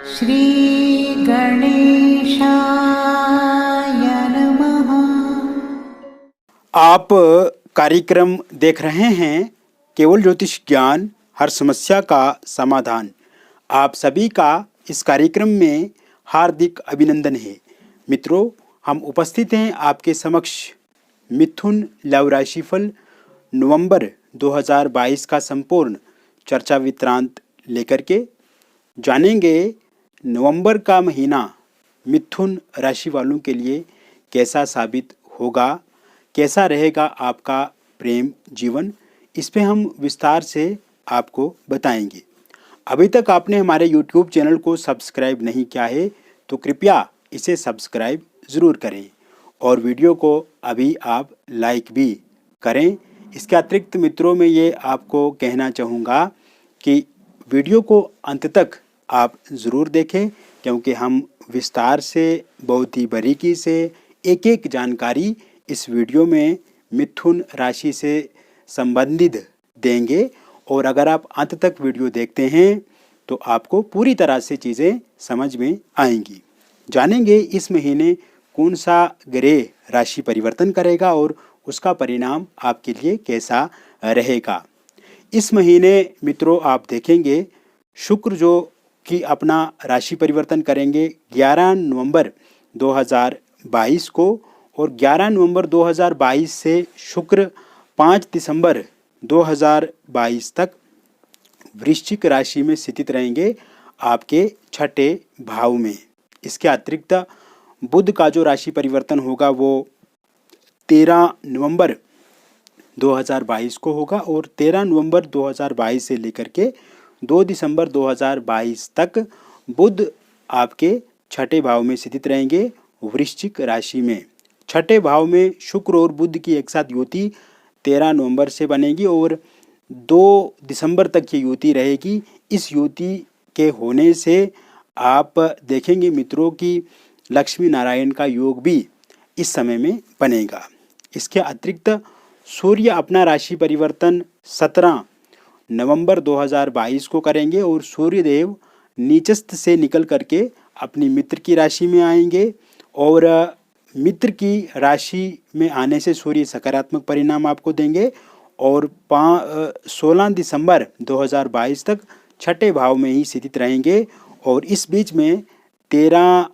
श्री गणेशाय नमः। आप कार्यक्रम देख रहे हैं केवल ज्योतिष ज्ञान, हर समस्या का समाधान। आप सभी का इस कार्यक्रम में हार्दिक अभिनंदन है। मित्रों, हम उपस्थित हैं आपके समक्ष मिथुन लव राशिफल नवंबर 2022 का संपूर्ण चर्चा विवरांत लेकर के जानेंगे नवंबर का महीना मिथुन राशि वालों के लिए कैसा साबित होगा, कैसा रहेगा आपका प्रेम जीवन। इस पे हम विस्तार से आपको बताएंगे। अभी तक आपने हमारे YouTube चैनल को सब्सक्राइब नहीं किया है तो कृपया इसे सब्सक्राइब ज़रूर करें और वीडियो को अभी आप लाइक भी करें। इसके अतिरिक्त मित्रों, मैं ये आपको कहना चाहूँगा कि वीडियो को अंत तक आप ज़रूर देखें, क्योंकि हम विस्तार से, बहुत ही बारीकी से एक एक जानकारी इस वीडियो में मिथुन राशि से संबंधित देंगे। और अगर आप अंत तक वीडियो देखते हैं तो आपको पूरी तरह से चीज़ें समझ में आएंगी। जानेंगे इस महीने कौन सा ग्रह राशि परिवर्तन करेगा और उसका परिणाम आपके लिए कैसा रहेगा। इस महीने मित्रों आप देखेंगे शुक्र जो कि अपना राशि परिवर्तन करेंगे 11 नवंबर 2022 को, और 11 नवंबर 2022 से शुक्र 5 दिसंबर 2022 तक वृश्चिक राशि में स्थित रहेंगे आपके छठे भाव में। इसके अतिरिक्त बुध का जो राशि परिवर्तन होगा वो 13 नवंबर 2022 को होगा, और 13 नवंबर 2022 से लेकर के 2 दिसंबर 2022 तक बुध आपके छठे भाव में स्थित रहेंगे वृश्चिक राशि में। छठे भाव में शुक्र और बुध की एक साथ युति 13 नवंबर से बनेगी और 2 दिसंबर तक ये युति रहेगी। इस युति के होने से आप देखेंगे मित्रों कि लक्ष्मी नारायण का योग भी इस समय में बनेगा। इसके अतिरिक्त सूर्य अपना राशि परिवर्तन 17 नवंबर 2022 को करेंगे और सूर्यदेव नीचस्थ से निकल करके अपनी मित्र की राशि में आएंगे, और मित्र की राशि में आने से सूर्य सकारात्मक परिणाम आपको देंगे। और 16 दिसंबर 2022 तक छठे भाव में ही स्थित रहेंगे। और इस बीच में 13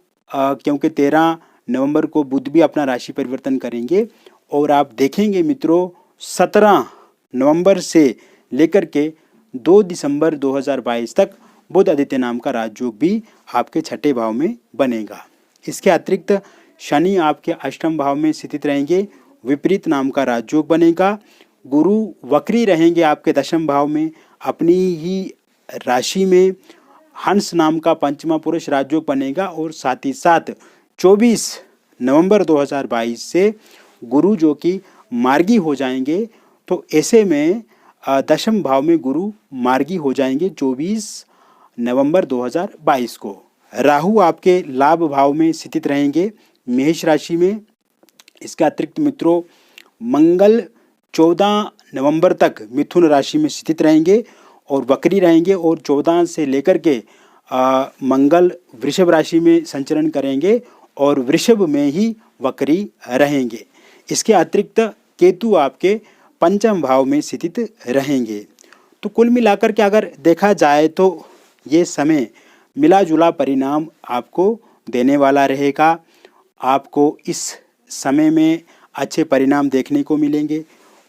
नवंबर को बुध भी अपना राशि परिवर्तन करेंगे, और आप देखेंगे मित्रों 17 नवंबर से लेकर के 2 दिसंबर 2022 तक बुध आदित्य नाम का राजयोग भी आपके छठे भाव में बनेगा। इसके अतिरिक्त शनि आपके अष्टम भाव में स्थित रहेंगे, विपरीत नाम का राजयोग बनेगा। गुरु वक्री रहेंगे आपके दशम भाव में अपनी ही राशि में, हंस नाम का पंचमा पुरुष राजयोग बनेगा। और साथ ही साथ 24 नवंबर 2022 से गुरु जो कि मार्गी हो जाएंगे, तो ऐसे में दशम भाव में गुरु मार्गी हो जाएंगे 24 नवंबर 2022 को। राहु आपके लाभ भाव में स्थित रहेंगे मेष राशि में। इसके अतिरिक्त मित्रों मंगल 14 नवंबर तक मिथुन राशि में स्थित रहेंगे और वक्री रहेंगे, और 14 से लेकर के मंगल वृषभ राशि में संचरण करेंगे और वृषभ में ही वक्री रहेंगे। इसके अतिरिक्त केतु आपके पंचम भाव में स्थित रहेंगे। तो कुल मिलाकर के अगर देखा जाए तो ये समय मिला जुला परिणाम आपको देने वाला रहेगा। आपको इस समय में अच्छे परिणाम देखने को मिलेंगे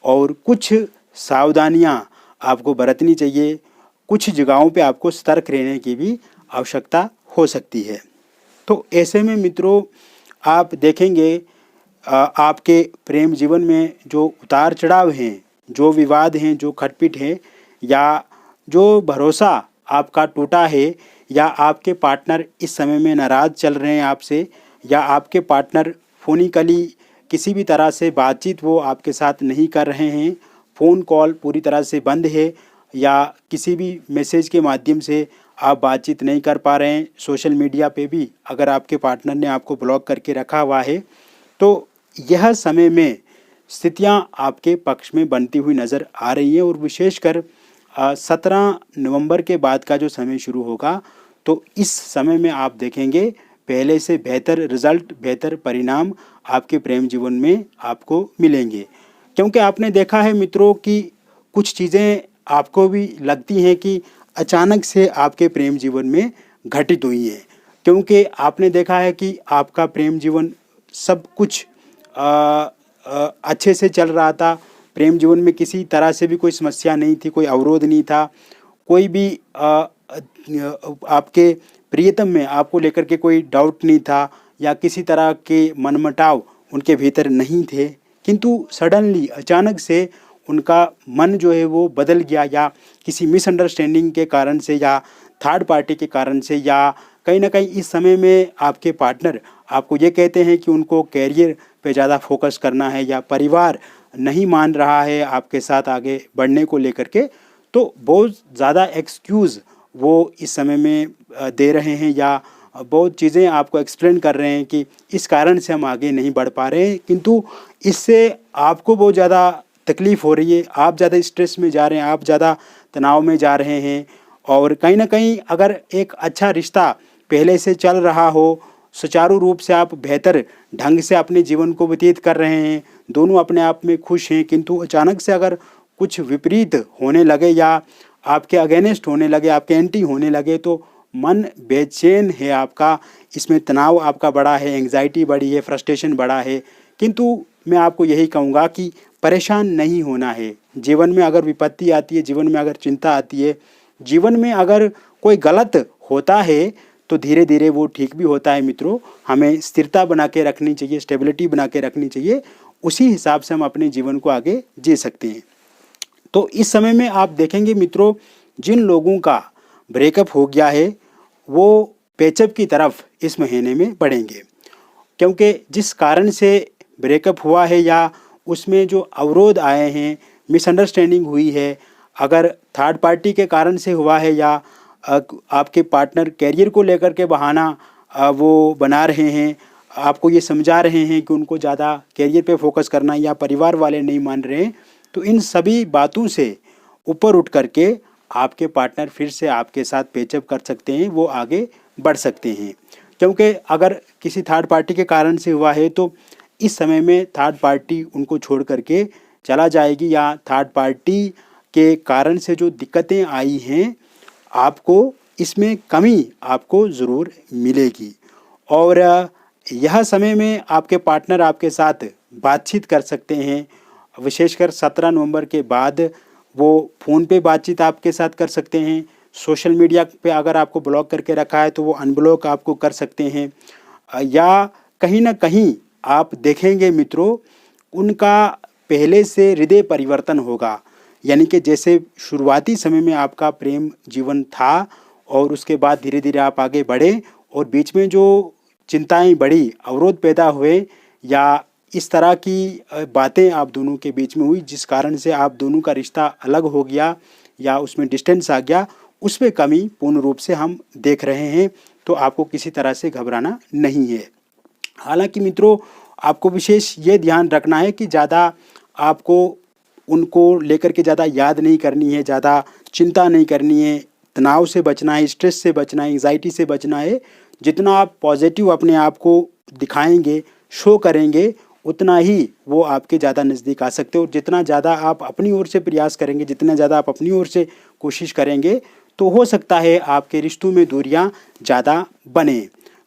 और कुछ सावधानियां आपको बरतनी चाहिए। कुछ जगहों पे आपको सतर्क रहने की भी आवश्यकता हो सकती है। तो ऐसे में मित्रों आप देखेंगे आपके प्रेम जीवन में जो उतार चढ़ाव हैं, जो विवाद हैं, जो खटपट हैं, या जो भरोसा आपका टूटा है, या आपके पार्टनर इस समय में नाराज़ चल रहे हैं आपसे, या आपके पार्टनर फोनिकली किसी भी तरह से बातचीत वो आपके साथ नहीं कर रहे हैं, फ़ोन कॉल पूरी तरह से बंद है, या किसी भी मैसेज के माध्यम से आप बातचीत नहीं कर पा रहे हैं, सोशल मीडिया पे भी अगर आपके पार्टनर ने आपको ब्लॉक करके रखा हुआ है, तो यह समय में स्थितियां आपके पक्ष में बनती हुई नज़र आ रही हैं। और विशेषकर 17 नवंबर के बाद का जो समय शुरू होगा तो इस समय में आप देखेंगे पहले से बेहतर रिजल्ट, बेहतर परिणाम आपके प्रेम जीवन में आपको मिलेंगे। क्योंकि आपने देखा है मित्रों कि कुछ चीज़ें आपको भी लगती हैं कि अचानक से आपके प्रेम जीवन में घटित हुई हैं, क्योंकि आपने देखा है कि आपका प्रेम जीवन सब कुछ अच्छे से चल रहा था। प्रेम जीवन में किसी तरह से भी कोई समस्या नहीं थी, कोई अवरोध नहीं था, कोई भी आपके प्रियतम में आपको लेकर के कोई डाउट नहीं था या किसी तरह के मनमुटाव उनके भीतर नहीं थे। किंतु सडनली अचानक से उनका मन जो है वो बदल गया, या किसी मिसअंडरस्टैंडिंग के कारण से या थर्ड पार्टी के कारण से, या कहीं ना कहीं इस समय में आपके पार्टनर आपको ये कहते हैं कि उनको कैरियर पे ज़्यादा फोकस करना है, या परिवार नहीं मान रहा है आपके साथ आगे बढ़ने को लेकर के, तो बहुत ज़्यादा एक्सक्यूज़ वो इस समय में दे रहे हैं, या बहुत चीज़ें आपको एक्सप्लेन कर रहे हैं कि इस कारण से हम आगे नहीं बढ़ पा रहे हैं। किंतु इससे आपको बहुत ज़्यादा तकलीफ़ हो रही है, आप ज़्यादा स्ट्रेस में जा रहे हैं, आप ज़्यादा तनाव में जा रहे हैं। और कहीं ना कहीं अगर एक अच्छा रिश्ता पहले से चल रहा हो, सुचारू रूप से आप बेहतर ढंग से अपने जीवन को व्यतीत कर रहे हैं, दोनों अपने आप में खुश हैं, किंतु अचानक से अगर कुछ विपरीत होने लगे या आपके अगेंस्ट होने लगे, आपके एंटी होने लगे, तो मन बेचैन है आपका, इसमें तनाव आपका बढ़ा है, एंग्जाइटी बढ़ी है, फ्रस्ट्रेशन बढ़ा है। किंतु मैं आपको यही कहूँगा कि परेशान नहीं होना है। जीवन में अगर विपत्ति आती है, जीवन में अगर चिंता आती है, जीवन में अगर कोई गलत होता है, तो धीरे धीरे वो ठीक भी होता है मित्रों। हमें स्थिरता बना के रखनी चाहिए, स्टेबिलिटी बना के रखनी चाहिए, उसी हिसाब से हम अपने जीवन को आगे जी सकते हैं। तो इस समय में आप देखेंगे मित्रों, जिन लोगों का ब्रेकअप हो गया है वो पेचअप की तरफ इस महीने में बढ़ेंगे, क्योंकि जिस कारण से ब्रेकअप हुआ है या उसमें जो अवरोध आए हैं, मिसअंडरस्टैंडिंग हुई है, अगर थर्ड पार्टी के कारण से हुआ है या आपके पार्टनर कैरियर को लेकर के बहाना वो बना रहे हैं, आपको ये समझा रहे हैं कि उनको ज़्यादा कैरियर पे फोकस करना, या परिवार वाले नहीं मान रहे हैं, तो इन सभी बातों से ऊपर उठ करके आपके पार्टनर फिर से आपके साथ पेचअप कर सकते हैं, वो आगे बढ़ सकते हैं। क्योंकि अगर किसी थर्ड पार्टी के कारण से हुआ है तो इस समय में थर्ड पार्टी उनको छोड़ करके चला जाएगी, या थर्ड पार्टी के कारण से जो दिक्कतें आई हैं आपको इसमें कमी आपको ज़रूर मिलेगी। और यह समय में आपके पार्टनर आपके साथ बातचीत कर सकते हैं, विशेषकर 17 नवंबर के बाद वो फ़ोन पे बातचीत आपके साथ कर सकते हैं। सोशल मीडिया पे अगर आपको ब्लॉक करके रखा है तो वो अनब्लॉक आपको कर सकते हैं, या कहीं ना कहीं आप देखेंगे मित्रों उनका पहले से हृदय परिवर्तन होगा। यानी कि जैसे शुरुआती समय में आपका प्रेम जीवन था और उसके बाद धीरे धीरे आप आगे बढ़े और बीच में जो चिंताएं बढ़ी, अवरोध पैदा हुए, या इस तरह की बातें आप दोनों के बीच में हुई जिस कारण से आप दोनों का रिश्ता अलग हो गया या उसमें डिस्टेंस आ गया, उसमें कमी पूर्ण रूप से हम देख रहे हैं। तो आपको किसी तरह से घबराना नहीं है। हालांकि मित्रों आपको विशेष ये ध्यान रखना है कि ज़्यादा आपको उनको लेकर के ज़्यादा याद नहीं करनी है, ज़्यादा चिंता नहीं करनी है, तनाव से बचना है, स्ट्रेस से बचना है, एंग्जाइटी से बचना है। जितना आप पॉजिटिव अपने आप को दिखाएंगे, शो करेंगे, उतना ही वो आपके ज़्यादा नज़दीक आ सकते हो। और जितना ज़्यादा आप अपनी ओर से प्रयास करेंगे, जितना ज़्यादा आप अपनी ओर से कोशिश करेंगे, तो हो सकता है आपके रिश्तों में दूरियां ज़्यादा बने।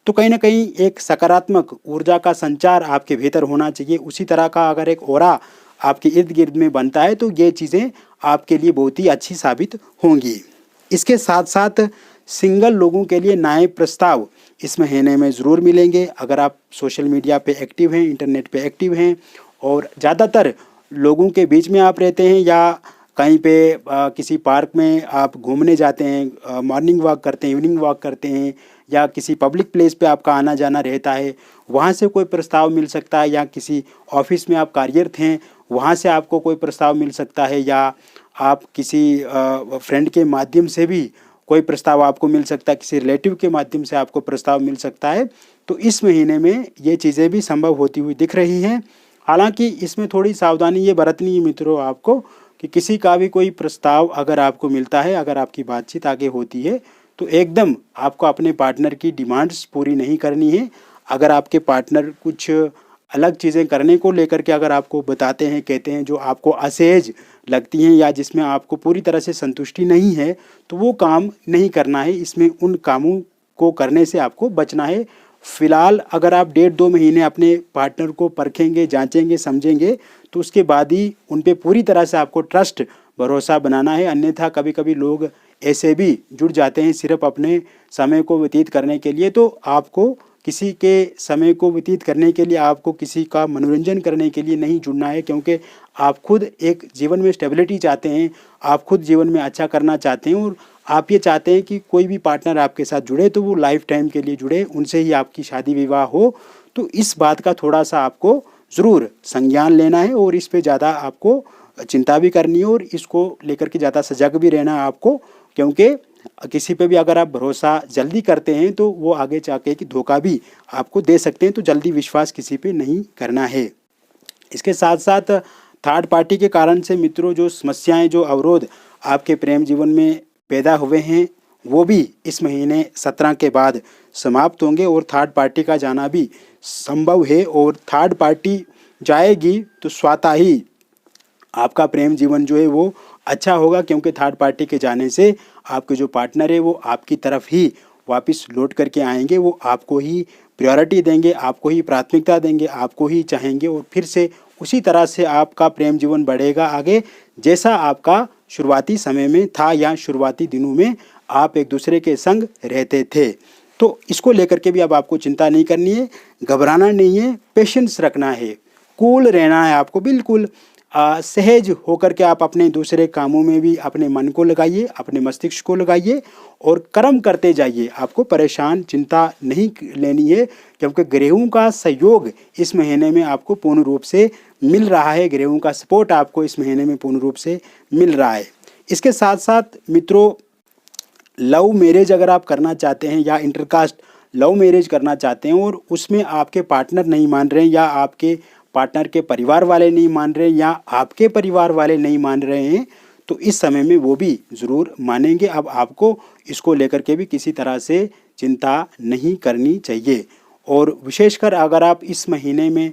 तो कहीं ना कहीं एक सकारात्मक ऊर्जा का संचार आपके भीतर होना चाहिए। उसी तरह का अगर एक ऑरा आपके इर्द गिर्द में बनता है तो ये चीज़ें आपके लिए बहुत ही अच्छी साबित होंगी। इसके साथ साथ सिंगल लोगों के लिए नए प्रस्ताव इस महीने में ज़रूर मिलेंगे। अगर आप सोशल मीडिया पे एक्टिव हैं, इंटरनेट पे एक्टिव हैं और ज़्यादातर लोगों के बीच में आप रहते हैं, या कहीं पे किसी पार्क में आप घूमने जाते हैं, मॉर्निंग वॉक करते हैं, इवनिंग वॉक करते हैं, या किसी पब्लिक प्लेस पे आपका आना जाना रहता है, वहाँ से कोई प्रस्ताव मिल सकता है, या किसी ऑफिस में आप कार्यरत हैं वहाँ से आपको कोई प्रस्ताव मिल सकता है, या आप किसी फ्रेंड के माध्यम से भी कोई प्रस्ताव आपको मिल सकता है, किसी रिलेटिव के माध्यम से आपको प्रस्ताव मिल सकता है। तो इस महीने में ये चीज़ें भी संभव होती हुई दिख रही हैं। हालांकि इसमें थोड़ी सावधानी ये बरतनी है मित्रों आपको कि किसी का भी कोई प्रस्ताव अगर आपको मिलता है, अगर आपकी बातचीत आगे होती है, तो एकदम आपको अपने पार्टनर की डिमांड्स पूरी नहीं करनी है। अगर आपके पार्टनर कुछ अलग चीज़ें करने को लेकर के अगर आपको बताते हैं, कहते हैं, जो आपको असहज लगती हैं या जिसमें आपको पूरी तरह से संतुष्टि नहीं है, तो वो काम नहीं करना है। इसमें उन कामों को करने से आपको बचना है। फिलहाल अगर आप 1.5-2 महीने अपने पार्टनर को परखेंगे, जांचेंगे, समझेंगे, तो उसके बाद ही उन पे पूरी तरह से आपको ट्रस्ट, भरोसा बनाना है। अन्यथा कभी कभी लोग ऐसे भी जुड़ जाते हैं सिर्फ अपने समय को व्यतीत करने के लिए। तो आपको किसी के समय को व्यतीत करने के लिए, आपको किसी का मनोरंजन करने के लिए नहीं जुड़ना है, क्योंकि आप खुद एक जीवन में स्टेबिलिटी चाहते हैं, आप खुद जीवन में अच्छा करना चाहते हैं और आप ये चाहते हैं कि कोई भी पार्टनर आपके साथ जुड़े तो वो लाइफ टाइम के लिए जुड़े, उनसे ही आपकी शादी विवाह हो। तो इस बात का थोड़ा सा आपको ज़रूर संज्ञान लेना है और इस पे ज़्यादा आपको चिंता भी करनी है और इसको लेकर के ज़्यादा सजग भी रहना है आपको, क्योंकि किसी पे भी अगर आप भरोसा जल्दी करते हैं तो वो आगे जाके कि धोखा भी आपको दे सकते हैं। तो जल्दी विश्वास किसी पे नहीं करना है। इसके साथ साथ थर्ड पार्टी के कारण से मित्रों जो समस्याएं, जो अवरोध आपके प्रेम जीवन में पैदा हुए हैं, वो भी इस महीने 17 के बाद समाप्त होंगे और थर्ड पार्टी का जाना भी संभव है। और थर्ड पार्टी जाएगी तो स्वतः ही आपका प्रेम जीवन जो है वो अच्छा होगा, क्योंकि थर्ड पार्टी के जाने से आपके जो पार्टनर है वो आपकी तरफ ही वापस लौट करके आएंगे। वो आपको ही प्रायोरिटी देंगे, आपको ही प्राथमिकता देंगे, आपको ही चाहेंगे और फिर से उसी तरह से आपका प्रेम जीवन बढ़ेगा आगे, जैसा आपका शुरुआती समय में था या शुरुआती दिनों में आप एक दूसरे के संग रहते थे। तो इसको लेकर के भी अब आपको चिंता नहीं करनी है, घबराना नहीं है, पेशेंस रखना है, कूल रहना है आपको। बिल्कुल सहज होकर के आप अपने दूसरे कामों में भी अपने मन को लगाइए, अपने मस्तिष्क को लगाइए और कर्म करते जाइए। आपको परेशान, चिंता नहीं लेनी है, क्योंकि ग्रहों का सहयोग इस महीने में आपको पूर्ण रूप से मिल रहा है। ग्रहों का सपोर्ट आपको इस महीने में पूर्ण रूप से मिल रहा है। इसके साथ साथ मित्रों, लव मैरिज अगर आप करना चाहते हैं या इंटरकास्ट लव मैरिज करना चाहते हैं और उसमें आपके पार्टनर नहीं मान रहे हैं या आपके पार्टनर के परिवार वाले नहीं मान रहे हैं या आपके परिवार वाले नहीं मान रहे हैं, तो इस समय में वो भी ज़रूर मानेंगे। अब आपको इसको लेकर के भी किसी तरह से चिंता नहीं करनी चाहिए। और विशेषकर अगर आप इस महीने में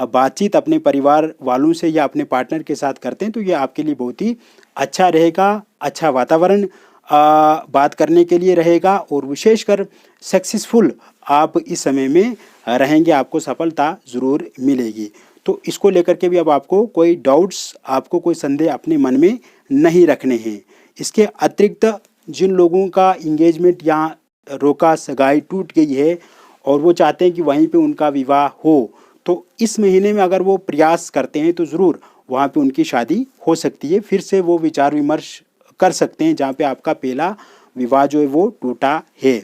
बातचीत अपने परिवार वालों से या अपने पार्टनर के साथ करते हैं तो ये आपके लिए बहुत ही अच्छा रहेगा। अच्छा वातावरण बात करने के लिए रहेगा और विशेषकर सक्सेसफुल आप इस समय में रहेंगे, आपको सफलता ज़रूर मिलेगी। तो इसको लेकर के भी अब आपको कोई डाउट्स, आपको कोई संदेह अपने मन में नहीं रखने हैं। इसके अतिरिक्त जिन लोगों का इंगेजमेंट या रोका सगाई टूट गई है और वो चाहते हैं कि वहीं पे उनका विवाह हो, तो इस महीने में अगर वो प्रयास करते हैं तो ज़रूर वहाँ पे उनकी शादी हो सकती है। फिर से वो विचार विमर्श कर सकते हैं जहाँ पे आपका पहला विवाह जो है वो टूटा है।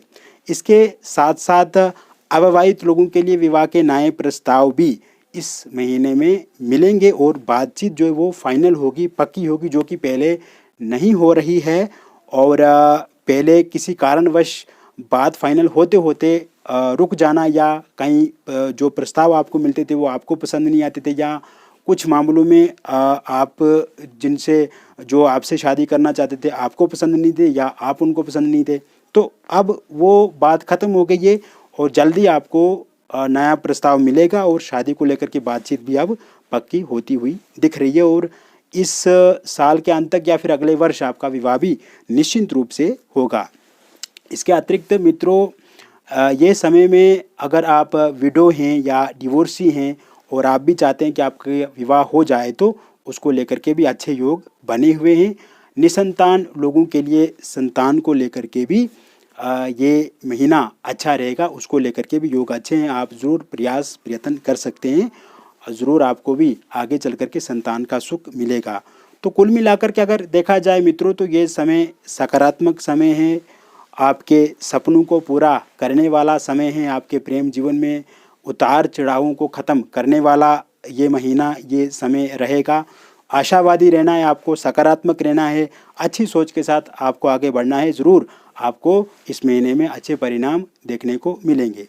इसके साथ साथ अविवाहित लोगों के लिए विवाह के नए प्रस्ताव भी इस महीने में मिलेंगे और बातचीत जो है वो फाइनल होगी, पक्की होगी, जो कि पहले नहीं हो रही है। और पहले किसी कारणवश बात फाइनल होते होते रुक जाना या कहीं जो प्रस्ताव आपको मिलते थे वो आपको पसंद नहीं आते थे या कुछ मामलों में आप जिनसे जो आपसे शादी करना चाहते थे आपको पसंद नहीं थे या आप उनको पसंद नहीं थे, तो अब वो बात ख़त्म हो गई है और जल्दी आपको नया प्रस्ताव मिलेगा और शादी को लेकर के बातचीत भी अब पक्की होती हुई दिख रही है। और इस साल के अंत तक या फिर अगले वर्ष आपका विवाह भी निश्चित रूप से होगा। इसके अतिरिक्त मित्रों, ये समय में अगर आप विडो हैं या डिवोर्सी हैं और आप भी चाहते हैं कि आपके विवाह हो जाए तो उसको लेकर के भी अच्छे योग बने हुए हैं। निसंतान लोगों के लिए संतान को लेकर के भी ये महीना अच्छा रहेगा, उसको लेकर के भी योग अच्छे हैं। आप ज़रूर प्रयत्न कर सकते हैं, ज़रूर आपको भी आगे चल कर के संतान का सुख मिलेगा। तो कुल मिलाकर के अगर देखा जाए मित्रों तो ये समय सकारात्मक समय है, आपके सपनों को पूरा करने वाला समय है, आपके प्रेम जीवन में उतार चढ़ावों को ख़त्म करने वाला ये महीना, ये समय रहेगा। आशावादी रहना है आपको, सकारात्मक रहना है, अच्छी सोच के साथ आपको आगे बढ़ना है। ज़रूर आपको इस महीने में अच्छे परिणाम देखने को मिलेंगे।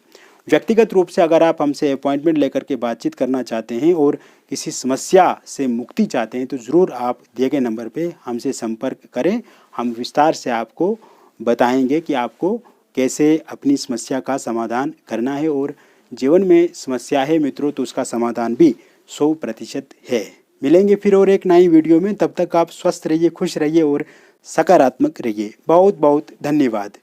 व्यक्तिगत रूप से अगर आप हमसे अपॉइंटमेंट लेकर के बातचीत करना चाहते हैं और किसी समस्या से मुक्ति चाहते हैं तो ज़रूर आप दिए गए नंबर पे हमसे संपर्क करें। हम विस्तार से आपको बताएंगे कि आपको कैसे अपनी समस्या का समाधान करना है। और जीवन में समस्या है मित्रों तो उसका समाधान भी 100% है। मिलेंगे फिर और एक नई वीडियो में। तब तक आप स्वस्थ रहिए, खुश रहिए और सकारात्मक रहिए। बहुत बहुत धन्यवाद।